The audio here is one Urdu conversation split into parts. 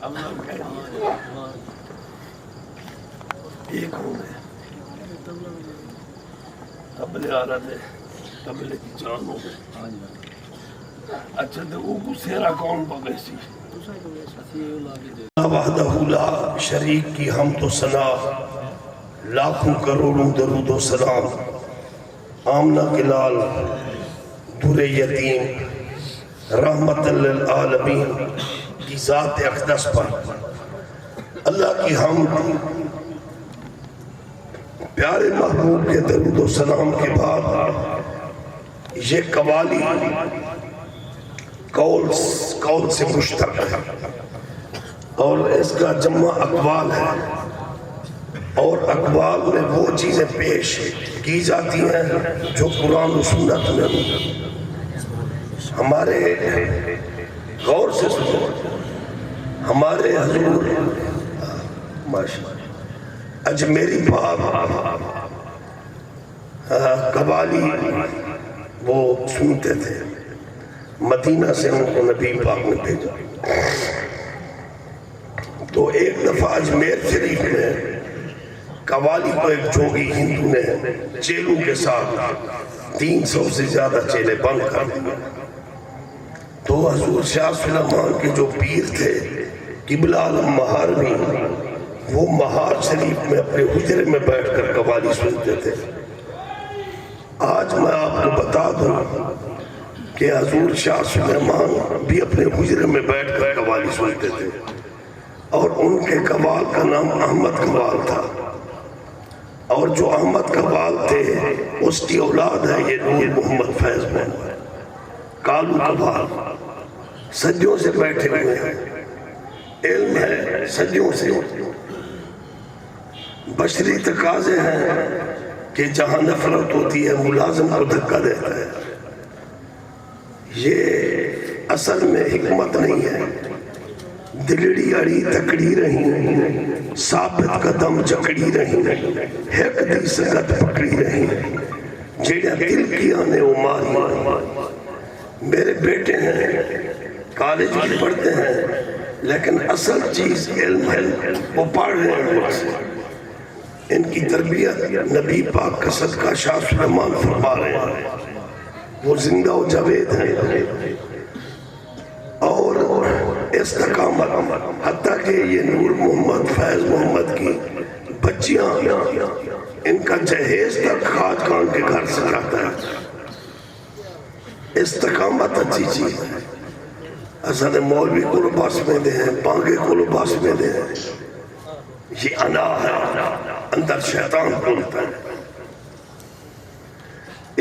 یہ کون ہے؟ تبلے آ رہا تھے، تبلے کی جان ہو گئے. اچھا تو وہ سیرا کون بگیسی؟ وحدہ لا شریک کی حمد و ثنا، لاکھوں کروڑوں درود و سلام. آمنہ کے لال در یتیم رحمت للعالمین کی ذات اقدس پر اللہ کی حمد. پیارے محبوب کے درود و سلام کے بعد یہ قوالی قول سے مشتق ہے اور اس کا جمع اقوال ہے، اور اقوال میں وہ چیزیں پیش کی جاتی ہیں جو قرآن و سنت میں ہمارے غور سے سنو. ہمارے حضور اجمیری پاک قوالی وہ سنتے تھے، مدینہ سے ان کو نبی پاک نے بھیجا. تو ایک دفعہ اجمیر شریف میں قوالی کو ایک جوگی ہندو نے چیلوں کے ساتھ 300 سے زیادہ چیلے بند کر دیا. تو حضور شاہ سلیمان کے جو پیر تھے قبلہ عالم مہاروی، وہ مہار شریف میں اپنے حجرے میں بیٹھ کر قوالی سنتے تھے. آج میں آپ کو بتا دوں کہ حضور شاہ سلیمان بھی اپنے حجرے میں بیٹھ کر قوالی سنتے تھے، اور ان کے قوال کا نام احمد قوال تھا. اور جو احمد قوال تھے اس کی اولاد ہے یہ نور محمد فیض محمد کالو قوال. صدیوں سے بیٹھے ہوئے ہیں، علم ہے صدیوں سے. بشری تقاضے ہیں کہ جہاں نفرت ہوتی ہے ملازم کو دھکا دیتا ہے. یہ اصل میں حکمت نہیں ہے. دلڑی اڑی تکڑی رہی، ثابت قدم جکڑی رہی، ہیک دی سگت پکڑی رہی، جیڑا دل کی آنے وہ ماری. میرے بیٹے ہیں، کالج میں پڑھتے ہیں، لیکن اصل چیز علم ہے، وہ پڑھ رہے ہیں مجھ سے. ان کی تربیت نبی پاک کا صدقہ شاہ سلیمان فرما رہے ہیں. وہ زندہ و جاوید ہیں اور استقامت. حتیٰ کہ یہ نور محمد فیض محمد کی بچیاں ان کا جہیز تک خواج خان کے گھر سے جاتا ہے. استقامت اچھی چیز ہے. حسن مولوی کو لباس میں دے ہیں، بانگے کو لباس میں دے ہیں. یہ انا ہے، اندر شیطان بولتا ہے.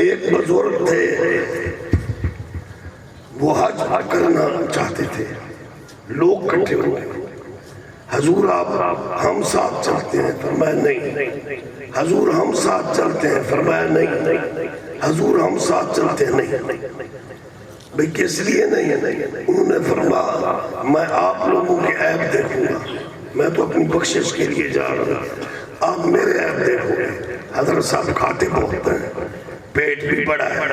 ایک بزرگ تھے، وہ حج کرنا چاہتے تھے. لوگ کٹھے ہوئے، حضور آپ ہم ساتھ چلتے ہیں؟ فرمایا نہیں. حضور ہم ساتھ چلتے ہیں؟ فرمایا نہیں. حضور ہم ساتھ چلتے ہیں؟ نہیں. بھئی کس لیے نہیں؟ انہوں نے فرمایا میں آپ لوگوں کے عیب دیکھوں گا، میں تو اپنی بخشش کے لیے جا رہا ہوں، آپ میرے عیب دیکھو گے. حضرت صاحب کھاتے بہت ہیں، پیٹ بھی بڑا ہے،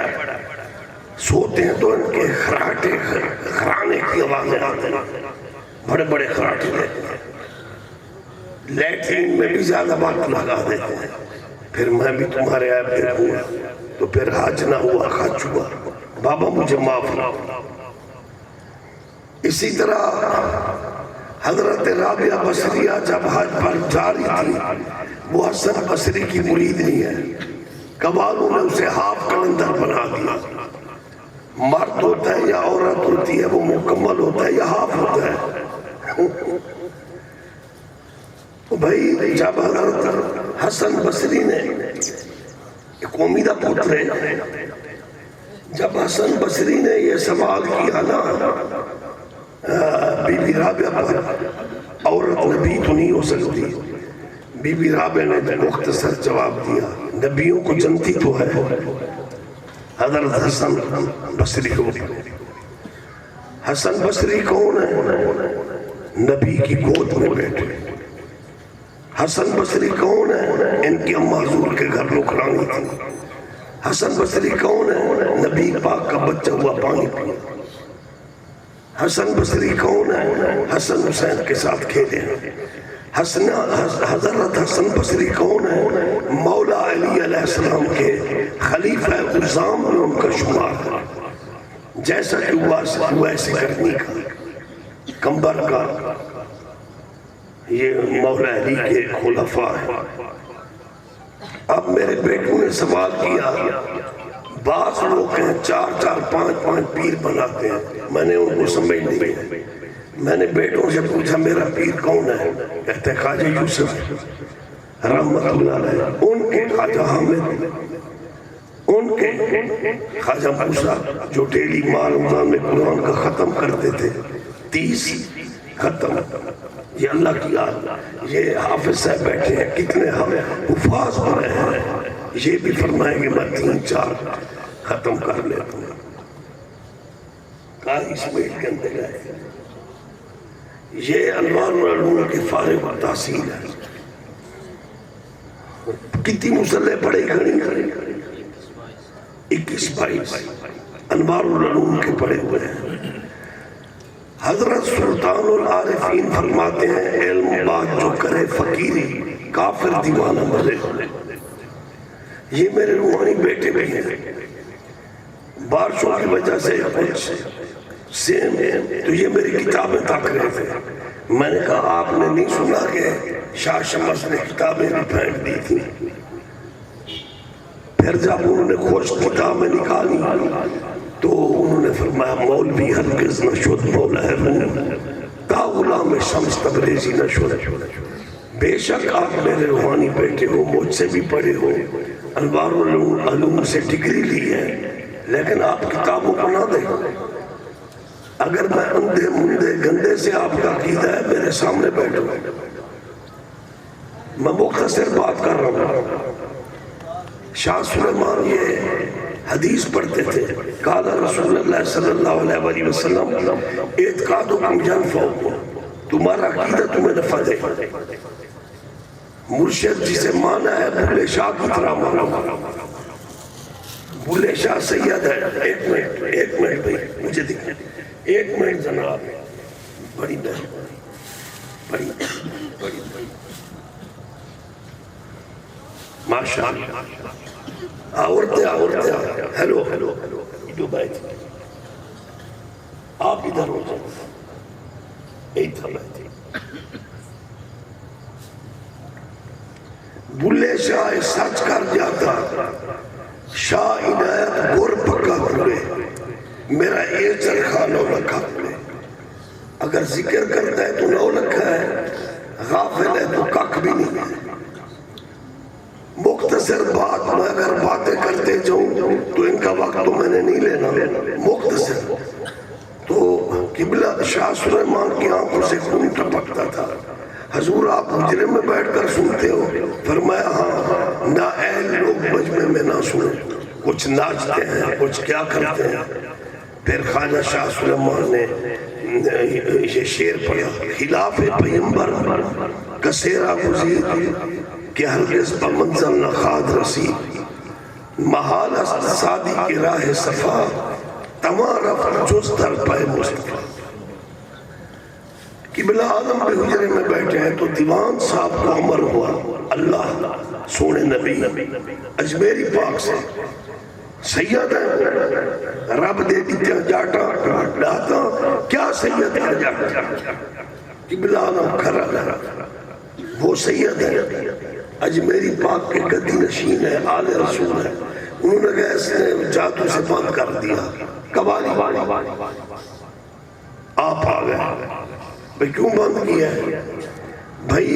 سوتے ہیں تو ان کے خرانے کی آوازیں آتے ہیں، بڑے بڑے خراٹے دیتے ہیں. لیٹرین میں بھی زیادہ وقت لگا دیتے ہیں. پھر میں بھی تمہارے عیب دیکھوں گا. تو پھر حج نہ ہوا، خرچ ہوا. بابا مجھے معاف کرو. اسی طرح حضرت رابعہ بصریہ جب حج پر جا رہی تھی، وہ حسن بصری کی مرید نہیں ہے. قوالوں نے اسے ہاف کلندر بنا دیا. مرد ہوتا ہے یا عورت ہوتی ہے وہ مکمل ہوتا ہے یا ہاف ہوتا ہے. بھائی جب حضرت حسن بصری نے قومی دا پتر ہے، جب حسن بصری نے یہ سوال کیا نا بی بی رابعہ پر، عورت نبی تو نہیں ہو سکتی، بی بی رابعہ نے مختصر جواب دیا نبیوں کو جنتی تو ہے. حضرت حسن بصری کو. حسن بصری کون ہے؟ نبی کی گود میں بیٹھے. حسن بصری کون ہے؟ ان کی اماں حضور کے گھر نوکرانی تھی. حسن بصری کون ہے؟ نبی پاک کا بچہ ہوا پانی پیا. حسن بصری کون ہے؟ حسن حسین کے ساتھ کھیلے ہیں۔ حضرت حسن بصری کون ہے؟ مولا علی علیہ السلام کے خلیفہ عظام میں ان کا شمار ہے۔ جیسا کہ ویسے کرنی کا کمبر کا یہ مولا علی کے خلفاء ہیں۔ اب میرے بیٹوں نے سوال کیا، بعض لوگ ہیں 4 5 پیر بناتے ہیں، میں نے ان کو سمجھ نہیں ہے۔ میں نے بیٹوں سے پوچھا میرا پیر کون ہے؟ کہتے ہیں خواجہ یوسف رحمت اللہ علیہ، ان کے خواجہ حامد، ان کے خواجہ موسیٰ جو ڈیلی ماہ رمضان میں قرآن کا ختم کرتے تھے، 30 ختم، یہ اللہ کی یاد۔ یہ حافظ صاحب بیٹھے ہیں، کتنے حفاظ بنے ہیں، یہ بھی فرمائیں گے میں 3 4 ختم کر لیتا ہوں۔ قاری اسماعیل کے اندر گئے، یہ انوار العلوم کے فارغ و تحصیل ہے۔ کتنی مصلح پڑے گھڑی 21 22 انوار العلوم کے پڑے ہوئے ہیں۔ حضرت سلطان العارفین فرماتے ہیں علم بات جو کرے فقیری کافر دیوانہ مرے۔ یہ میرے روحانی بیٹے بھی ہیں، بارشوں کی وجہ سے کچھ سیم تو یہ میری کتابیں تاک رہے تھے۔ میں نے کہا آپ نے نہیں سنا کہ شاہ شمس نے کتابیں بھی پھینک دی تھی؟ پھر جب انہوں نے خوش کتابیں نکالی تو انہوں نے فرمایا مولوی ہرگز نہ شد مولا ہے روم، تا غلام شمس تبریزی نہ شد۔ بے شک آپ میرے روحانی بیٹے ہو، مجھ سے بھی پڑھے ہو، انوار العلوم سے ڈگری لی ہے، لیکن آپ کتابوں کو نہ دیں۔ اگر میں اندھے مندے گندے سے آپ کا عقیدہ ہے میرے سامنے بیٹھو، میں مختصر بات کر رہا ہوں۔ شاہ سلیمان یہ حدیث پڑھتے تھے، قال رسول اللہ صلی اللہ علیہ وسلم اعتقادکم ینفعکم، تمہارا عقیدہ تمہیں نفع دے۔ مرشد جسے مانا ہے بھولے شاہ کی طرح مانا، بھولے شاہ سید ہے۔ ایک منٹ بھائی مجھے دکھیں، 1 منٹ جناب، بڑی بڑی ماشاءاللہ، آورتے ہیلو جو بیٹھ آپ ادھر ہو جائیں، ایک تھا بیٹھ۔ بلے شاہ سچ کر جاتا، شاہ عنایت گر پکا پورے، میرا اے چرخا نو لکھا پورے۔ اگر ذکر کرتا ہے تو 9 لکھا ہے، غافل ہے تو کک بھی نہیں ہے۔ مختصر بات، میں اگر باتیں کرتے جاؤں تو ان کا وقت تو میں نے نہیں لینا، مختصر تو قبلہ شاہ سلیمان کی آنکھوں سے خون ٹپکتا تھا۔ حضور آپ حجرے میں بیٹھ کر سنتے ہو؟ فرمایا ہاں، نہ اہل لوگ مجمع میں نہ سنیں، کچھ ناچتے ہیں کچھ کیا کرتے ہیں۔ پھر خواجہ شاہ سلیمان نے یہ شعر پڑھا، خلاف پیمبر کسیرہ گزید کہ ہرگز بمنزل نہ خاد رسید، محال است سادی کی راہ صفا، تمام رفت جز در پائے مصطفیٰ۔ قبلہ اعظم کے حجرے میں بیٹھے ہیں تو دیوان صاحب کو امر ہوا اللہ سونے نبی اجمیری پاک سے، سید ہے رب دے دیتے جاٹا ڈاتا، کیا سید ہے جاٹا؟ قبلہ اعظم کھرا لہا، وہ سید ہے اجمیری پاک کے گدی نشین ہے، آل رسول ہے۔ انہوں نے کہا اس نے جادو سے بند کر دیا، قوالی آپ آ گئے۔ بھئی کیوں بند کیا ہے؟ بھئی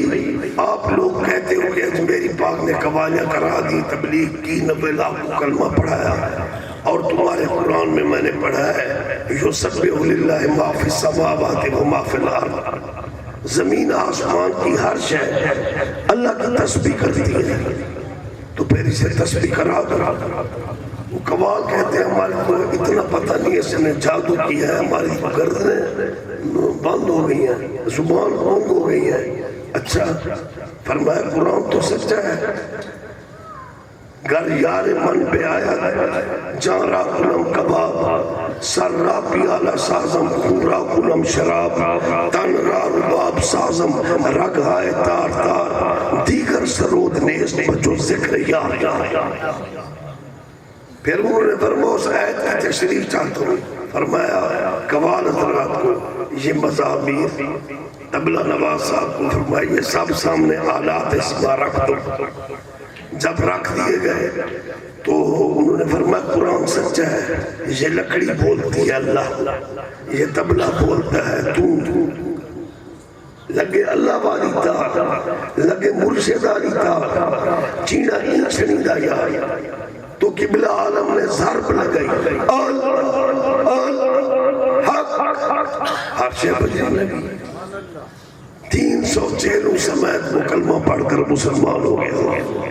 آپ لوگ کہتے ہو کہ اجمیری پاک نے قوالیاں کرا دی، تبلیغ کی، 90 لاکھ کو کلمہ پڑھایا، اور تمہارے قرآن میں میں نے پڑھا ہے یسبح للہ ما فی السماوات و ما فی الارض، زمین آسمان کی ہر شے اللہ کی تسبیح کرتی ہے، تو پھر اسے تسبیح کرا کر وہ قوال کہتے ہیں ہمارے کو اتنا پتہ نہیں اس نے جادو کیا ہے، ہماری گردنیں بند ہو گئی ہیں، زبان بند ہو گئی ہے۔ اچھا فرمایا قرآن تو سچا ہے، گر یار من پہ آیا جان را کنم کباب سر را پیالہ سازم خون را کنم شراب تن را رباب سازم رگ ہائے تار تار دیگر سرود نیست بچو ذکر یار پھر انہوں نے فرمایا اس آیت کی تشریح چاہتا ہوں فرمایا قوال حضرات کو یہ مزامیر طبلہ نواز صاحب کو فرمایا یہ سب سامنے آلات اسما رکھ دو جب رکھ دیے گئے تو انہوں نے فرمایا قرآن سچا ہے یہ لکڑی بولتی ہے اللہ یہ طبلہ بولتا ہے تو لگے اللہ والی تار لگے مرشد والی تار چینا اینچنی دا یار تو قبلہ عالم نے ضرب لگئی حق ہر شے بجنے لگی 300 چیلوں سمیت مکلمہ پڑھ کر مسلمان ہو گئے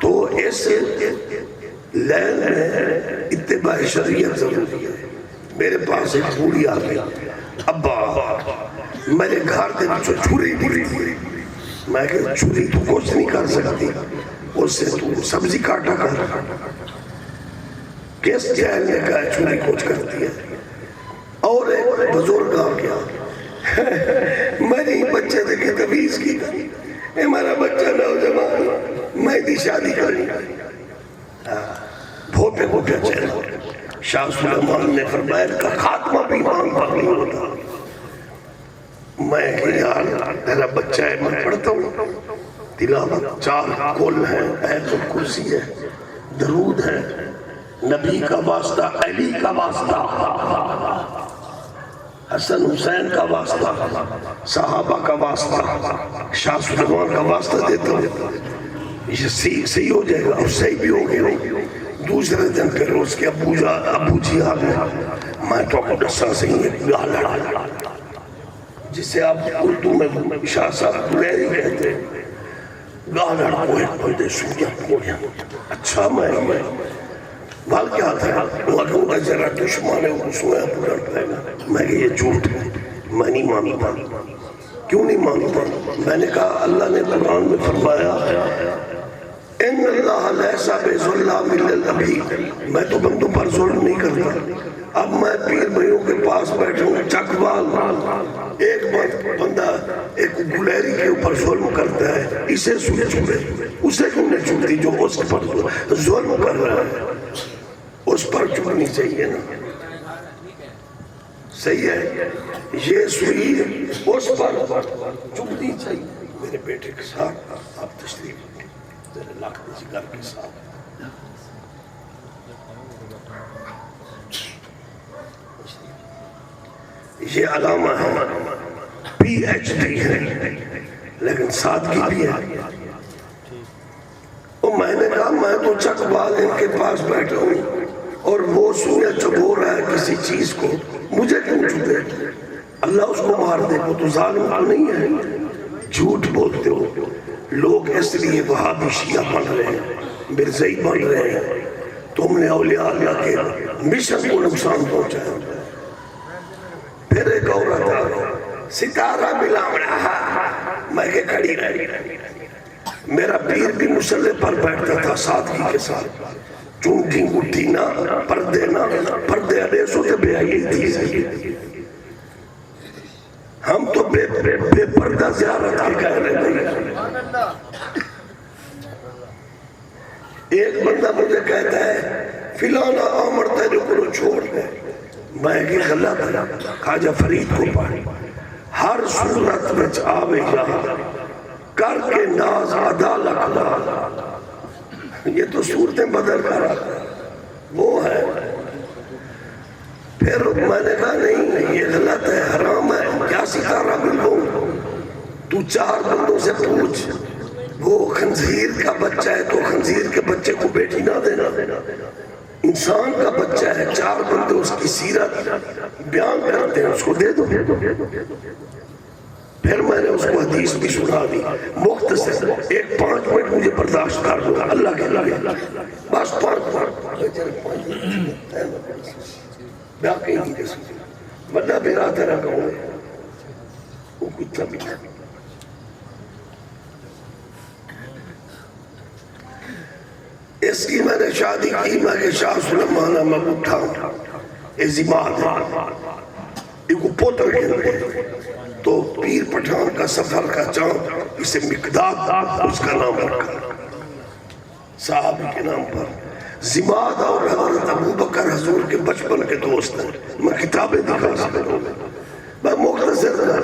تو اس لین میں اتباع شریعت ضروری ہے میرے پاس ایک بوڑھی آ گئی ابا میرے گھر دے بچوں چھری ملی میں کہا چھری تو کچھ نہیں کر سکتی اس سے تو سبزی کاٹا کر کس جہل نے کہا چھری کچھ کرتی ہے اور ایک بزرگ آ گیا میری بچے دیکھے تبیز کی اے میرا بچہ نوجوان میں دی شادی کریں بھوپے کو کیا چہرہ شاہ سلیمان نے فرمایا کا خاتمہ بھی ایمان پر نہیں ہوتا میں کہ یار میرا بچہ ہے میں پڑھتا ہوں تلاوت 4 کل ہیں آیت الکرسی ہے درود ہے نبی کا واسطہ علی کا واسطہ حسن حسین کا واسطہ صحابہ کا واسطہ شاہ سلیمان کا واسطہ دیتا ہوں یہ صحیح ہو جائے گا اور صحیح بھی ہو گیا دوسرے دن پھر اس کے ابو جی آ گئے میں تو کو ڈسا سے ہی ایک گاہ لڑا جسے آپ اردو میں شاہ صاحب بلیری کہتے گاہ لڑا وہ ایک بندے سنیا پوڑیا اچھا میں بال کیا تھا وہ کہوں گا ذرا دشمان ہے وہ سویا پورا پائے گا میں کہ یہ جھوٹ ہے میں نہیں مانتا کیوں نہیں مانتا میں نے کہا اللہ نے قرآن میں فرمایا ان اللہ لیسا بے ظلام للعبید میں تو بندوں پر ظلم نہیں کرتا اب میں پیر بھائیوں کے پاس بیٹھا ہوں چکوال ایک بندہ ایک گلیری کے اوپر ظلم کرتا ہے اسے سنے چھوڑے اسے کیوں نہیں چھوڑتی جو اس پر ظلم کر رہا ہے اس پر چھوڑنی چاہیے نا صحیح ہے یہ سوئی اس پر چھوڑنی چاہیے میرے بیٹے کے ساتھ آپ تشریف ذرا لاکھ ذکر کے ساتھ یہ علامہ ہے پی ایچ ڈی ہے لیکن سادگی بھی ہے اور میں نے کہا میں تو چکوال ان کے پاس بیٹھا ہوں اور وہ سویا چبو رہا ہے کسی چیز کو مجھے کیوں چھوٹے اللہ اس کو مار دے وہ تو ظالم تو نہیں ہے جھوٹ بولتے ہو لوگ اس لیے وہابی شیعہ بن رہے ہیں مرزائی بن رہے ہیں تم نے اولیاء اللہ کے مشن کو نقصان پہنچایا پھر ایک عورت آ ستارہ ملا رہا میں کہ کھڑی رہی میرا پیر بھی مسلح پر بیٹھتا تھا سادگی کے ساتھ چونٹی گٹھی نہ پردے نہ پردے علیسوں سے بے آئی تھی ہم تو بے پردہ زیارت کے کہہ رہے ہیں ایک بندہ مجھے کہتا ہے فلانا عمر تیرے کو چھوڑ دے میں کہ غلط خواجہ فرید کو پڑھی ہر صورت میں آوے گا کر کے ناز ادا لکھنا یہ تو صورتیں بدل کر آتا وہ ہے پھر میں نے کہا نہیں یہ غلط ہے حرام ہے کیا ستارہ ملوں تو 4 بندوں سے پوچھ وہ خنزیر کا بچہ ہے تو خنزیر کے بچے کو بیٹی نہ دینا انسان کا بچہ ہے 4 بندے اس کی سیرت بیان کرتے ہیں اس کو دے دو پھر میں نے اس کو حدیث بھی سنا دی مختصر 5 منٹ مجھے برداشت کر دو اللہ کے لیے بس 5 منٹ باقی نہیں دے سکتے ورنہ میرا تیرا کہوں وہ کچھ بھی اس کی میں نے شادی کی، میں کہ شاہ سلیمانہ میں اٹھاؤں ازیماد ایک پوتر کے تو پیر پٹھان کا سفر کا چاند اسے مقداد اس کا نام رکھا صحابی کے نام پر. زماد اور حضرت ابو بکر حضور کے بچپن کے دوست ہیں. میں کتابیں دکھا سکتا ہوں، میں مختصر کر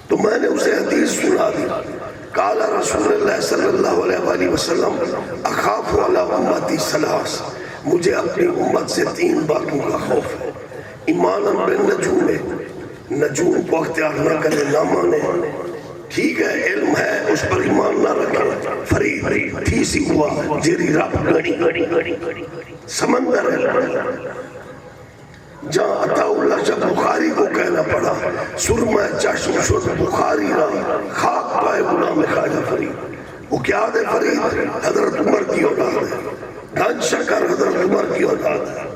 تو میں نے اسے حدیث سنا دی. قال رسول اللہ صلی اللہ علیہ وآلہ وسلم اخاف علی امتی ثلاث، مجھے اپنی امت سے 3 باتوں کا خوف ہے. ایمان بالنجوم، نجوم کو اختیار نہ کرے، نہ مانے. ٹھیک ہے علم ہے اس پر ایمان نہ رکھے. فرید تھیسی ہوا جیری رب گڑی سمندر ہے جہاں عطا اللہ شاہ بخاری کو کہنا پڑا سرمہ چشم شد بخاری را خاک پائے غلام خواجہ فرید. وہ کیا ہے فرید؟ حضرت عمر کی اولاد ہے. گنج شکر حضرت عمر کی اولاد ہے.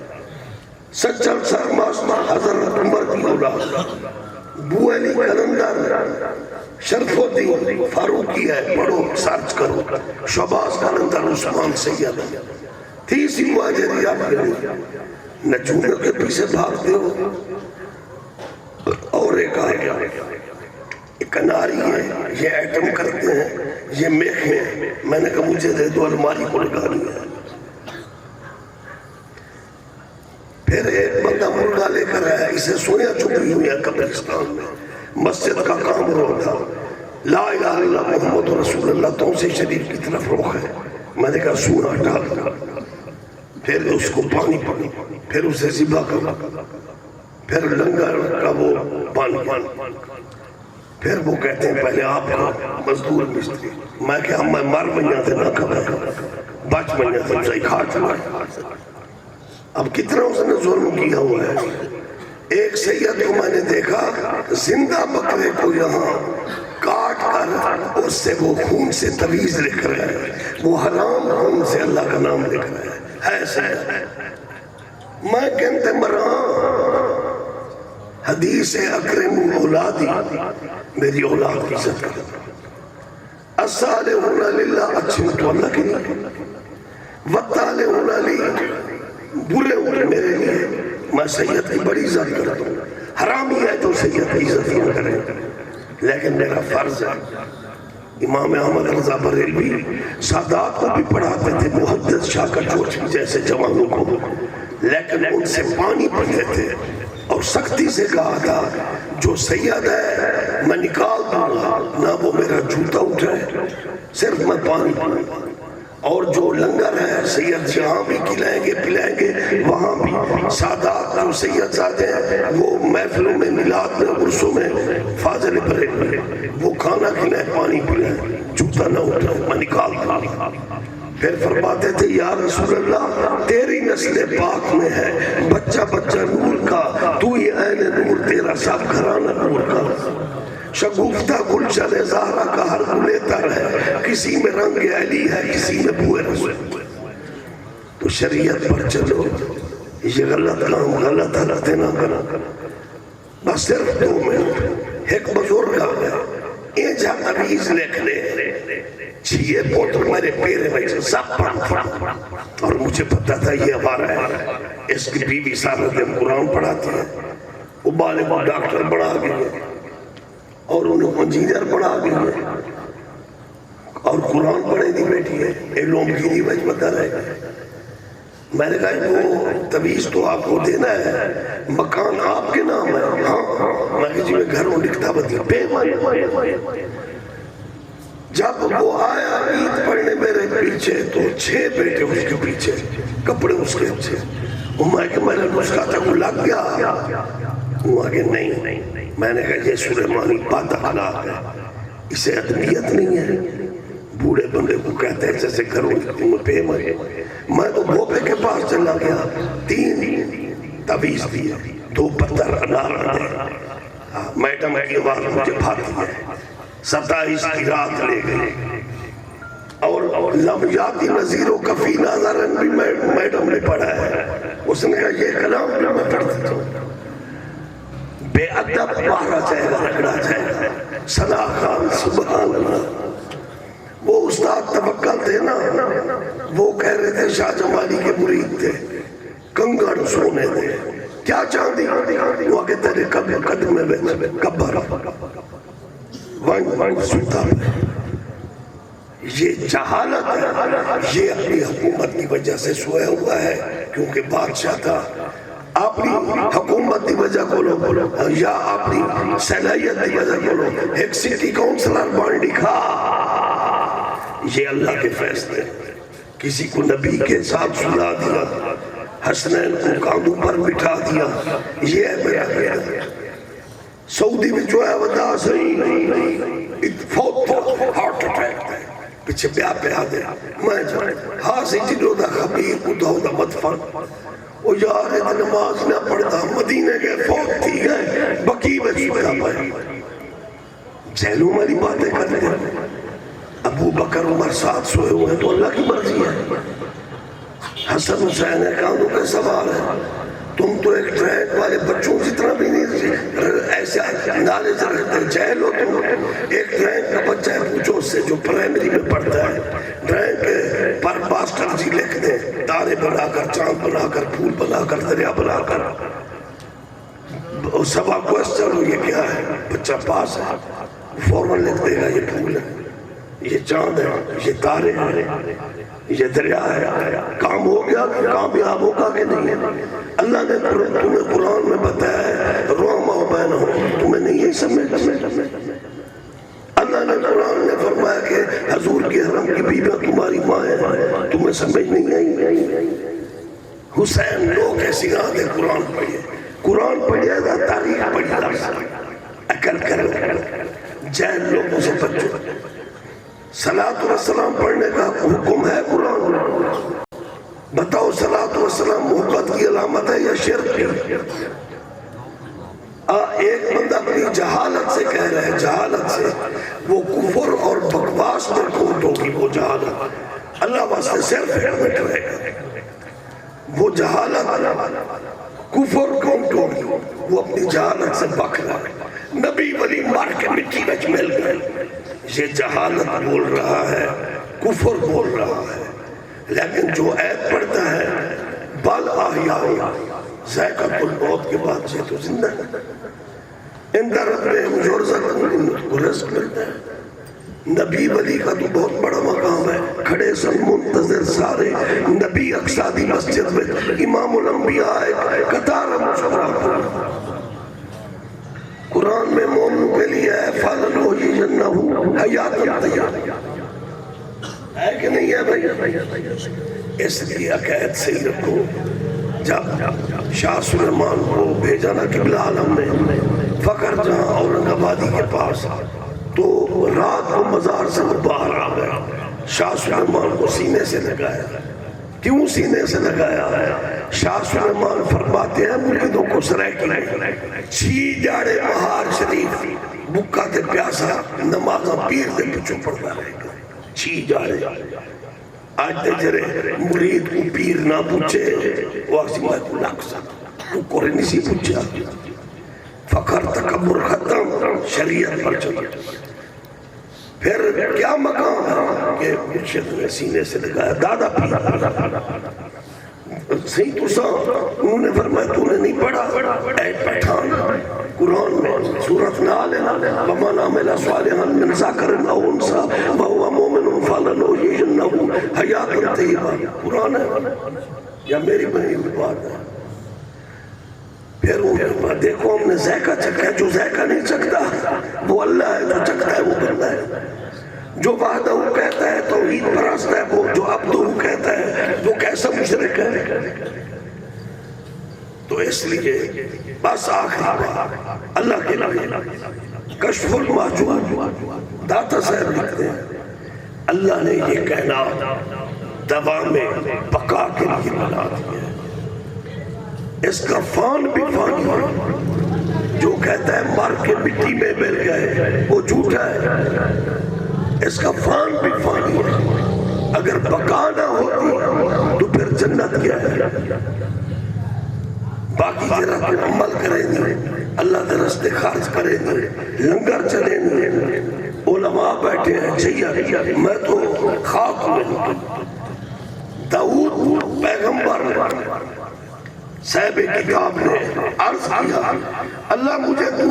سچل سرماس حضرت عمر کی اولاد. بو علی قلندر شرف الدین فاروقی ہے، پڑھو سرچ کرو. شہباز قلندر عثمان سید. تیسری مہاجری آپ کے لیے نجوموں کے پیچھے بھاگتے ہو. اور ایک آیا ایک کناری ہے، یہ ایٹم کرتے ہیں، یہ میخ ہیں. میں نے کہا مجھے دے دو، الماری کو لگانی ہے. پھر ایک بندہ مرغا لے کر آیا، اسے سویا چھپی ہوئی ہے قبرستان میں. مسجد کا کام روتا، لا الہ الا اللہ محمد رسول اللہ توسیع شریف کی طرف رخ ہے. میں نے کہا سونا ڈال، پھر اس کو پانی پانی، پھر اسے ذبح کرا، پھر لنگر کا وہ پانی. پھر وہ کہتے ہیں پہلے آپ کا مزدور مستری. میں کہا میں مر بنیا تھے نہ کبھا بچ بنیا تھے اسے کھاٹ لگا. اب کتنا اس نے ظلم کیا ہوا ہے. ایک سید کو میں نے دیکھا زندہ بکرے کو یہاں کاٹ کر اس سے وہ خون سے تویز لکھ رہا ہے، وہ حرام خون سے اللہ کا نام لکھ رہا ہے سید. میں کہتے مران حدیث اکرم اولادی، میری اولاد کی عزت کرو. الصالحون للہ، اچھے تو اللہ کے لیے، والطالحون لی، برے ہوئے میرے لیے. میں سید کی بڑی عزت کرتا ہوں. حرامی ہے تو سید کی عزت نہ کریں، لیکن میرا فرض ہے. امام احمد رضا بریلوی سادات کو بھی پڑھاتے تھے، محدث شاکر چوچی جیسے جوانوں کو، لیکن ان سے پانی پیتے تھے اور سختی سے کہا تھا جو سید ہے میں نکال دوں گا، نہ وہ میرا جوتا اٹھائے، صرف میں پانی پیوں. اور جو لنگر ہے سید جہاں بھی کھلائیں گے پلائیں گے وہاں بھی. سادات جو سید زادے ہیں وہ محفلوں میں میلاد میں عرسوں میں فاضل بریلوی وہ کھانا کھلائیں پانی پلائیں، جوتا نہ اٹھائیں، میں نکال دوں. پھر فرماتے تھے یا رسول اللہ تیری نسل پاک میں ہے بچہ بچہ نور کا، تو ہی عین نور، تیرا سب گھرانہ نور کا. شگفتہ گلشن زہرا کا ہر گلے تر ہے، کسی میں رنگ علی ہے کسی میں بوئے رسول. تو شریعت پر چلو، یہ غلط کام غلط حرکتیں نہ کرنا. بس صرف 2 منٹ. ایک بزرگ آ گئے، یہ جا تویز لکھ لے، چھیے پوتر میرے پیرے میں سب پڑھتا، اور مجھے پتا تھا یہ ہمارا ہے. اس کی بیوی سارا دن قرآن پڑھاتی ہے، وہ بالغ ڈاکٹر بڑھا گئے اور انہوں انجینئر پڑھا گئے اور قرآن پڑھے دی بیٹھی ہے. علوم کی دیوج بتا رہے گا. میں نے کہا وہ تویز تو آپ کو دینا ہے، مکان آپ کے نام ہے. ہاں میں کہا جی میں گھروں لکھتا بدیا پیمان. جب وہ آیا عید پڑھنے میرے پیچھے تو 6 بیٹے اس کے پیچھے، کپڑے اس کے اچھے. میں کہ میں نے نسخہ تھا وہ لگ گیا. وہ آگے نہیں. میں نے کہا یہ سلیمانی بد اخلاق ہے، اسے ادبیت نہیں ہے. بوڑھے بندے کو کہتے ہیں جیسے گھروں میں پے مارے. میں تو بوپے کے پاس چلا گیا، 3 تویز دیے، 2 پتھر انار دے. میڈم کی آواز مجھے بھاتی ہے. 27 کی رات لے گئے اور لمیاتی نظیر و کفی ناظرن بھی میڈم نے پڑھا ہے. اس نے کہا یہ کلام بھی میں پڑھتا ہوں. بے ادب مارا جائے گا، رگڑا جائے گا. ثنا خان سبحان اللہ. وہ استاد توکل تھے نا، وہ کہہ رہے تھے شاہ جمالی کے مرید تھے، کنگڑ سونے تھے، کیا چاندی؟ وہ آگے تیرے قدم میں کبر ون سوتا ہے۔ یہ جہالت ہے، یہ اپنی حکومت کی وجہ سے سویا ہوا ہے، کیونکہ بادشاہ تھا۔ اپنی حکومت کی وجہ کو لو یا اپنی صلاحیت کی وجہ کو لو ایک سٹی کونسلر بن لکھا، یہ اللہ کے فیصلے۔ کسی کو نبی کے ساتھ سنا دیا، حسنین کو کاندھوں پر بٹھا دیا، یہ ہے میرا کہنا۔ سعودی میں جو ہے ودا صحیح فوت ہارٹ اٹیک ہے، پیچھے بیاہ پہ آ گیا، میں جاؤں ہاں سی جنہوں دا خبیر کو دا مدفن، وہ یار اتنا نماز نہ پڑھتا، مدینے کے فوت تھی گئے، بقی میں چھوٹا پائے۔ جہلوں والی باتیں کرتے ہیں، ابو بکر عمر ساتھ سوئے ہوئے ہیں تو اللہ کی مرضی ہے۔ حسن حسین ہے، کانوں کا سوال ہے، تم تو ایک ٹرینک والے بچوں جتنا بھی نہیں ایسے نالے سے رکھتے ہیں، جہل ہو تم۔ ایک ٹرینک کا بچہ ہے، پوچھو اس سے جو پرائمری میں پڑھتا ہے، ٹرینک پر ماسٹر جی لکھ دیں، تارے بنا کر، چاند بنا کر، پھول بنا کر، دریا بنا کر، سبا کوئسچن ہو یہ کیا ہے، بچہ پاس ہے، فوراً لکھ دے گا یہ پھول ہے، یہ چاند ہے، یہ تارے ہیں، یہ دریا ہے۔ کام ہو گیا، کامیاب ہوگا کہ نہیں؟ اللہ نے تمہیں قرآن میں بتایا ہے رحمہ بینہم، تمہیں نہیں یہ سمجھ؟ اللہ نے قرآن میں فرمایا کہ حضور کے حرم کی بیویاں تمہاری ماں ہیں، تمہیں سمجھ نہیں آئی؟ حسین لوگ ایسی رات ہے، قرآن پڑھئے، قرآن پڑھئے گا، تاریخ پڑھئے گا، عقل کرو، جہل لوگوں سے بچو۔ صلاۃ و سلام پڑھنے کا حکم ہے قرآن، بتاؤ صلاۃ و سلام محبت کی علامت ہے یا شرک کی؟ ایک بندہ اپنی جہالت سے کہہ رہا ہے، جہالت سے، وہ کفر اور بکواس میں کھوٹ ہوگی وہ جہالت، اللہ واسطے صرف حکمت رہے گا۔ وہ جہالت کفر کھوٹ ہوگی، وہ اپنی جہالت سے بک رہا ہے۔ نبی ولی مار کے مٹی میں مل گئے، یہ جہالت بول رہا ہے، کفر بول رہا ہے۔ لیکن جو عیب پڑھتا ہے بل احیاء ذائقۃ الموت کے بعد یہ تو زندہ ہے، اندہ ربہم یرزقون، ان کو رزق ملتا ہے۔ نبی ولی کا تو بہت بڑا مقام ہے، کھڑے سن منتظر سارے، نبی اقصادی مسجد میں امام الانبیاء قطار مسکرا۔ قرآن میں مومنوں کے لیے ہے فَلَنُحْيِيَنَّهُ حَيَاةً طَیِّبَةً، ہے کہ نہیں ہے بھائی؟ اس لیے عقائد صحیح رکھو۔ جب شاہ سلیمان کو بھیجا نا قبلہ عالم نے، فقر جہاں اورنگ آبادی کے پاس، تو رات کو مزار سے وہ باہر آ گیا، شاہ سلیمان کو سینے سے لگایا۔ کیوں سینے سے لگایا ہے؟ شاہ سلیمان فرماتے ہیں مریدوں کو سرائکی چھی جاڑے مہار شریف بکا تے پیاسا نمازہ پیر دے پچھو پڑھتا رہے گا، چھی جاڑے۔ آج دے جرے مرید کو پیر نہ پوچھے، وہ آسی میں کو لکسا تو کوئی نہیں سی پوچھا، فقر تکبر ختم، شریعت پر چلے۔ پھر کیا مقام ہے کہ مرشد نے سینے سے لگایا، دادا پیر صحیح تو سا، انہوں نے فرمایا تو نے نہیں پڑھا اے پٹھان، قرآن میں سورۃ نال ہے، وَمَنْ عَمِلَ صَالِحًا مِنْ ذَكَرٍ أَوْ أُنْثَىٰ وَهُوَ مُؤْمِنٌ فَلَنُحْيِيَنَّهُ حَيَاةً طَیِّبَةً، قرآن ہے یا میری بنی ہوئی بات ہے؟ پھر وہ دیکھو ہم نے ذائقہ چکھا ہے، جو ذائقہ نہیں چکھتا وہ اللہ ہے، جو چکھتا ہے وہ بندہ ہے۔ جو وحدہ کہتا ہے توحید پرست ہے، وہ جو عبدہ کہتا ہے وہ کیسا مشرک ہے؟ تو اس لیے بس آخری بات اللہ کے لیے کشف المحجوب داتا صاحب لکھتے ہیں، اللہ نے یہ کائنات دوا میں بقا کے لیے بنا دیا ہے۔ اس کا فان بھی فانی ہے، جو کہتا ہے مر کے مٹی میں مل گئے وہ جھوٹا ہے۔ اس کا فان بھی فانی ہے، اگر بقا نہ ہوتی تو پھر جنت کیا ہے؟ باقی ذرا کو عمل کریں گے، اللہ کے راستے خرچ کریں گے، لنگر چلیں گے، علماء بیٹھے بیٹھے ہیں جی میں تو خاک میں داؤد پیغمبر صاحب کتاب نے عرض کیا اللہ مجھے تو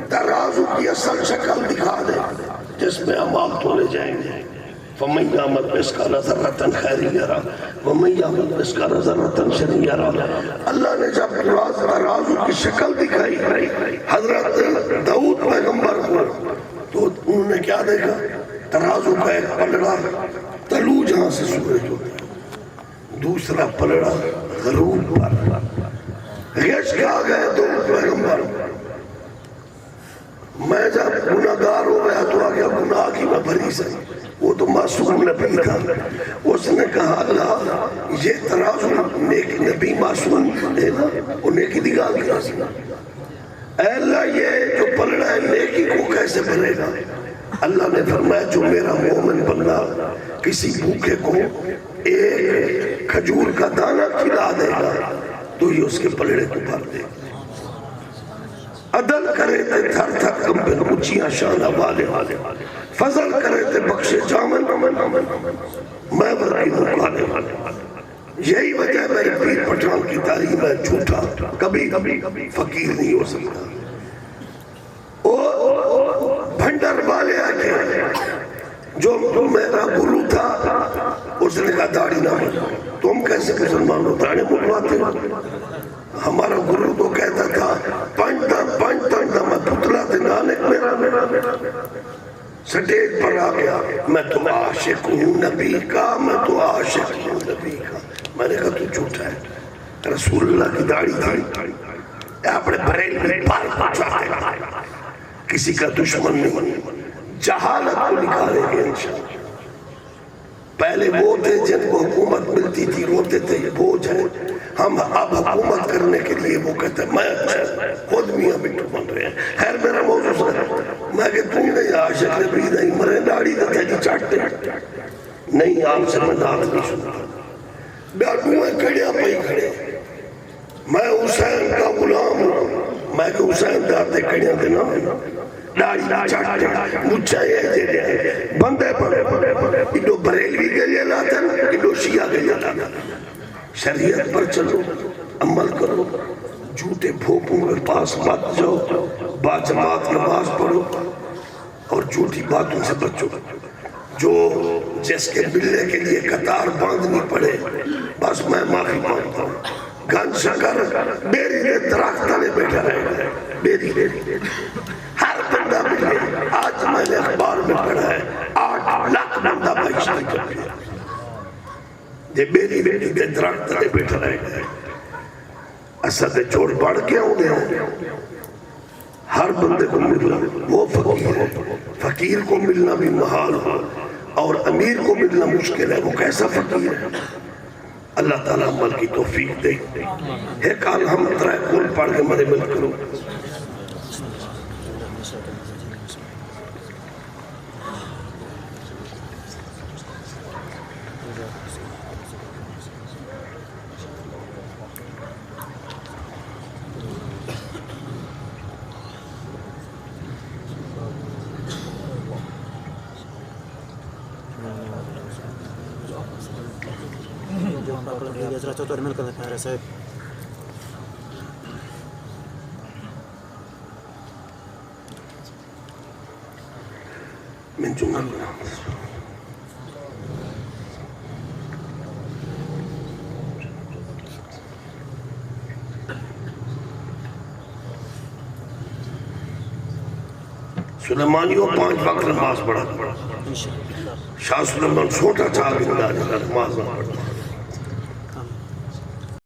ترازو کی اصل شکل دکھا دے جس میں اعمال تولے جائیں گے فَمَنْ يَعْمَلْ مِثْقَالَ ذَرَّةٍ خَيْرًا يَرَهُ وَمَنْ يَعْمَلْ مِثْقَالَ ذَرَّةٍ شَرًّا يَرَهُ اللہ نے جب ترازو کی شکل دکھائی حضرت داؤد پیغمبر کو تو انہوں نے کیا دیکھا ترازو کا ایک پلڑا تلو جہاں سے سورج ہوتا ہے دوسرا پلڑا غروب پر غش کھا گئے داؤد پیغمبر میں جب گناہگار ہو گیا تو آگیا گناہ کی میں بھری سے وہ تو معصوم نبی تھا اس نے کہا اللہ یہ ترازو نیک نبی معصوم ہے نا وہ نیکی دکھا دیا سنا اے اللہ یہ جو پلڑا ہے نیکی کو کیسے بھرے گا اللہ نے فرمایا جو میرا مومن بندہ کسی بھوکے کو ایک کھجور کا دانہ کھلا دے گا تو یہ اس کے پلڑے کو بھر دے گا عدل کرے تے تھر تھر کمبن اچھیاں شانہ والے فضل کرے تے بخشے جامن میں برکی مکانے یہی وجہ میرے پیر پٹھان کی تعلیم ہے جھوٹا کبھی فقیر نہیں ہو سکتا بھنڈر والے آگے جو میرا گرو تھا اس نے کہا داڑھی نہ بنا تم کیسے مسلمان ہو داڑھی مکواتے ہمارا گرو تو کہتا تھا پنج دا میں پتلا دے نانک میرا سٹیج پر آ گیا میں تو عاشق ہوں نبی کا میں تو عاشق ہوں نبی کا میں نے کہا تو جھوٹا ہے رسول اللہ کی داڑھی تھی اپنے بریل میں پار پہنچاتے کسی کا دشمن نہیں جہالت کو نکالیں گے انشاءاللہ پہلے وہ تھے جن کو حکومت ملتی تھی روتے تھے یہ بوجھ ہے ہم اب حکومت کرنے کے لیے وہ کہتے ہیں میں اچھا خود میاں بٹو بن رہے ہیں خیر میرا موضوع سنا میں کہ تم نہیں عاشق نبی نہیں مرے داڑھی کا تیجی چاٹتے نہیں آپ سے میں نات نہیں سنتا بیٹھوں میں کھڑیا پہی کھڑے میں حسین کا غلام ہوں میں کہ حسین داتے کھڑیا دینا داڑھی چاٹتے مجھے یہ دے دے بندے پڑے انہوں بریلوی کے لیے لاتا انہوں شیعہ کے لیے لاتا شریعت پر چلو عمل کرو جھوٹے بھوپوں کے پاس مت جاؤ باجماعت نماز پڑھو اور جھوٹی باتوں سے بچو جو جس کے ملنے کے لیے قطار باندھنی پڑے بس میں معافی مانگتا ہوں گن شکر بیری نے درختہ نے بیٹھا رہے بیری ہر بندہ ملے آج میں نے اخبار میں پڑھا ہے 8 لاکھ بندہ بہشتی کر دیا یہ بیری بیٹی دے درخت نے بیٹھا رہے گئے اسد چوڑ بڑھ کے ہونے ہیں ہر بندے کو ملنا وہ فقیر کو ملنا بھی محال ہو اور امیر کو ملنا مشکل ہے وہ کیسا فقیر ہے اللہ تعالیٰ عمل کی توفیق دے ہے کال ہم ترائے کول پڑھ کے مرے مل کرو من جمع سلیمانیوں 5 وقت نماز پڑھا شاہ سلیمان چھوٹا چاہ بھی نماز نہ پڑھا